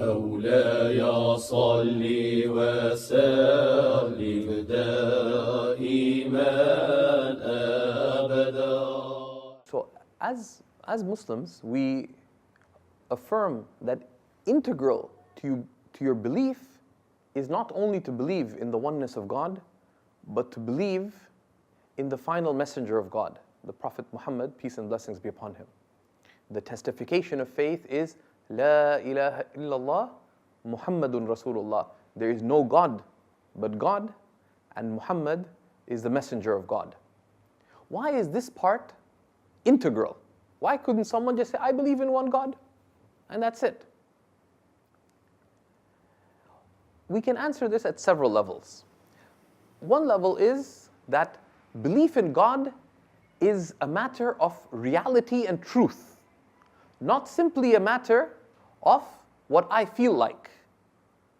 مولاي صل وسلم دائما أبدا. So as Muslims, we affirm that integral to your belief is not only to believe in the oneness of God, but to believe in the final messenger of God, the Prophet Muhammad, peace and blessings be upon him. The testification of faith is La ilaha illallah Muhammadun Rasulullah. There is no God but God, and Muhammad is the messenger of God. Why is this part integral? Why couldn't someone just say, I believe in one God, and that's it? We can answer this at several levels. One level is that belief in God is a matter of reality and truth, not simply a matter of what I feel like.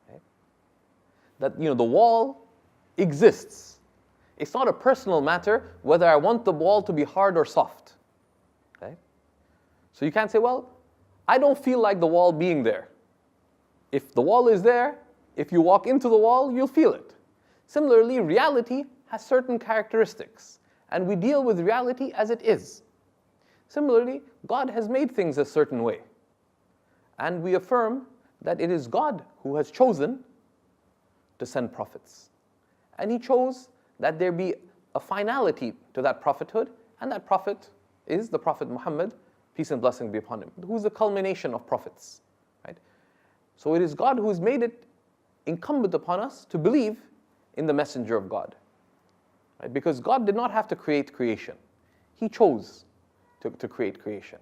Okay? That the wall exists. It's not a personal matter whether I want the wall to be hard or soft. Okay? So you can't say, well, I don't feel like the wall being there. If the wall is there, if you walk into the wall, you'll feel it. Similarly, reality has certain characteristics, and we deal with reality as it is. Similarly, God has made things a certain way, and we affirm that it is God who has chosen to send prophets. And He chose that there be a finality to that prophethood, and that prophet is the Prophet Muhammad, peace and blessing be upon him, who is the culmination of prophets. Right? So it is God who has made it incumbent upon us to believe in the messenger of God. Right? Because God did not have to create creation. He chose to create creation.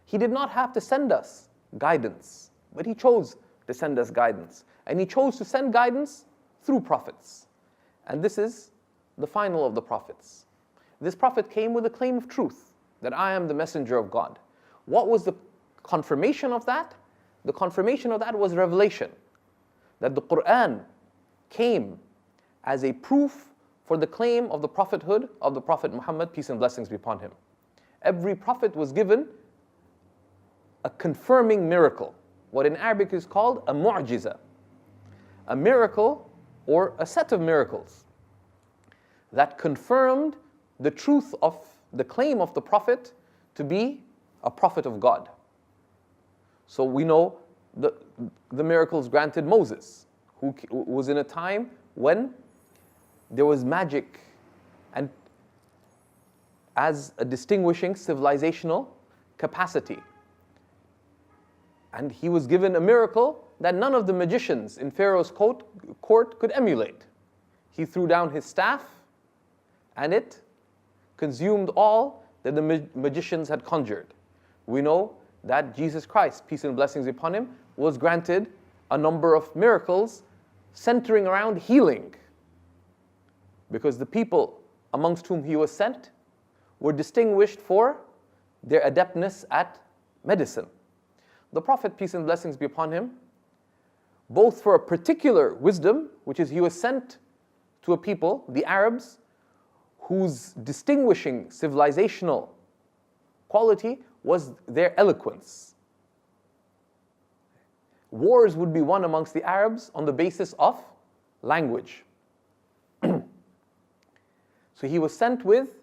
He did not have to send us guidance, but He chose to send us guidance. And He chose to send guidance through prophets. And this is the final of the prophets. This prophet came with a claim of truth, that I am the messenger of God. What was the confirmation of that? The confirmation of that was revelation. That the Quran came as a proof for the claim of the prophethood of the Prophet Muhammad, peace and blessings be upon him. Every prophet was given a confirming miracle, what in Arabic is called a mu'jiza, a miracle or a set of miracles that confirmed the truth of the claim of the prophet to be a prophet of God. So we know the miracles granted Moses, who was in a time when there was magic and as a distinguishing civilizational capacity. And he was given a miracle that none of the magicians in Pharaoh's court could emulate. He threw down his staff, and it consumed all that the magicians had conjured. We know that Jesus Christ, peace and blessings be upon him, was granted a number of miracles centering around healing, because the people amongst whom he was sent were distinguished for their adeptness at medicine. The Prophet, peace and blessings be upon him, both for a particular wisdom, which is he was sent to a people, the Arabs, whose distinguishing civilizational quality was their eloquence. Wars would be won amongst the Arabs on the basis of language. So he was sent with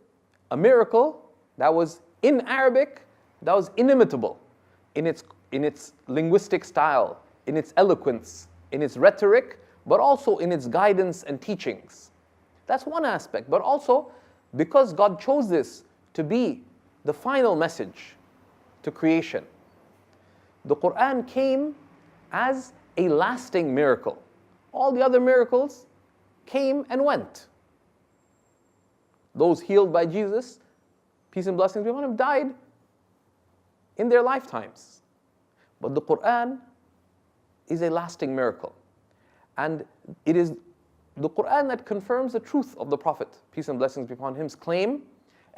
a miracle that was in Arabic, that was inimitable in its linguistic style, in its eloquence, in its rhetoric, but also in its guidance and teachings. That's one aspect, but also because God chose this to be the final message to creation. The Quran came as a lasting miracle. All the other miracles came and went. Those healed by Jesus, peace and blessings be upon him, died in their lifetimes. But the Quran is a lasting miracle. And it is the Quran that confirms the truth of the Prophet, peace and blessings be upon him's claim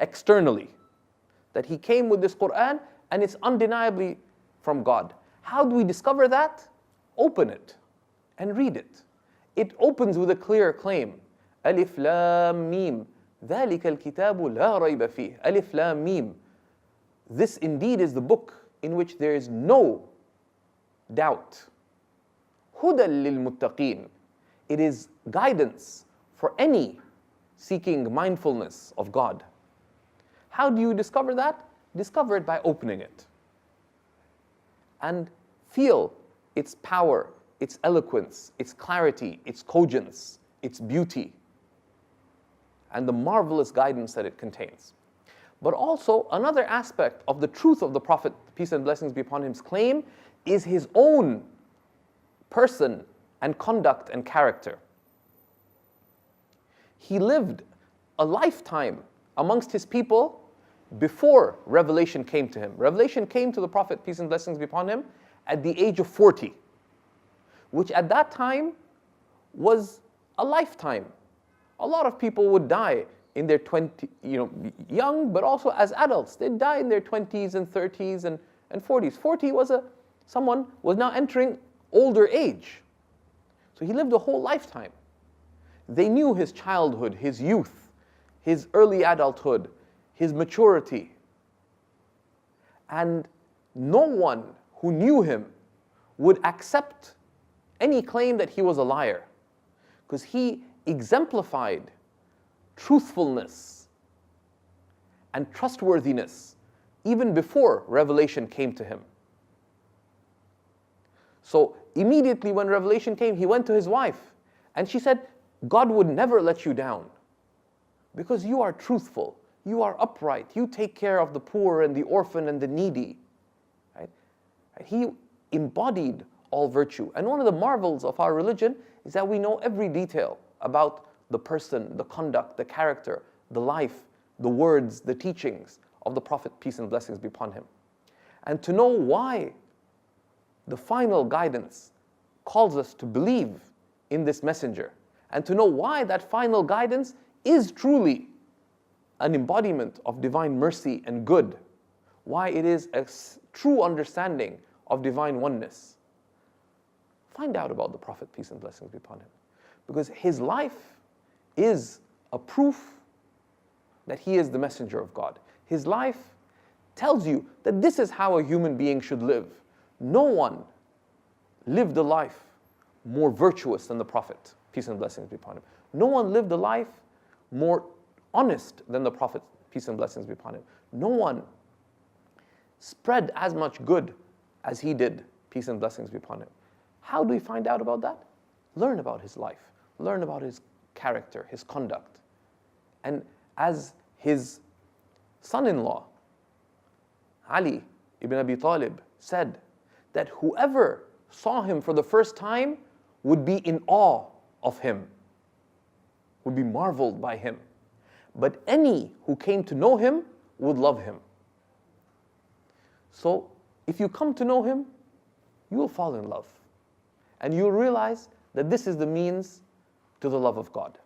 externally. That he came with this Quran and it's undeniably from God. How do we discover that? Open it and read it. It opens with a clear claim. Alif Lam Mim. ذَلِكَ الْكِتَابُ لَا رَيْبَ فِيهِ. Alif Lam Mim. This indeed is the book in which there is no doubt. هُدًى لِلْمُتَّقِينَ. It is guidance for any seeking mindfulness of God. How do you discover that? Discover it by opening it. And feel its power, its eloquence, its clarity, its cogence, its beauty, and the marvelous guidance that it contains. But also, another aspect of the truth of the Prophet, peace and blessings be upon him's claim, is his own person and conduct and character. He lived a lifetime amongst his people before revelation came to him. Revelation came to the Prophet, peace and blessings be upon him, at the age of 40, which at that time was a lifetime. A lot of people would die in their 20s, young, but also as adults. They'd die in their 20s and 30s and 40s. 40 was someone was now entering older age. So he lived a whole lifetime. They knew his childhood, his youth, his early adulthood, his maturity. And no one who knew him would accept any claim that he was a liar, because he exemplified truthfulness and trustworthiness even before revelation came to him. So immediately when revelation came, he went to his wife and she said, God would never let you down because you are truthful, you are upright, you take care of the poor and the orphan and the needy. Right? He embodied all virtue. And one of the marvels of our religion is that we know every detail about the person, the conduct, the character, the life, the words, the teachings of the Prophet, peace and blessings be upon him. And to know why the final guidance calls us to believe in this messenger, and to know why that final guidance is truly an embodiment of divine mercy and good, why it is a true understanding of divine oneness. Find out about the Prophet, peace and blessings be upon him, because his life is a proof that he is the messenger of God. His life tells you that this is how a human being should live. No one lived a life more virtuous than the Prophet, peace and blessings be upon him. No one lived a life more honest than the Prophet, peace and blessings be upon him. No one spread as much good as he did, peace and blessings be upon him. How do we find out about that? Learn about his life. Learn about his character, his conduct. And as his son-in-law, Ali ibn Abi Talib, said that whoever saw him for the first time would be in awe of him, would be marveled by him. But any who came to know him would love him. So if you come to know him, you will fall in love. And you'll realize that this is the means to the love of God.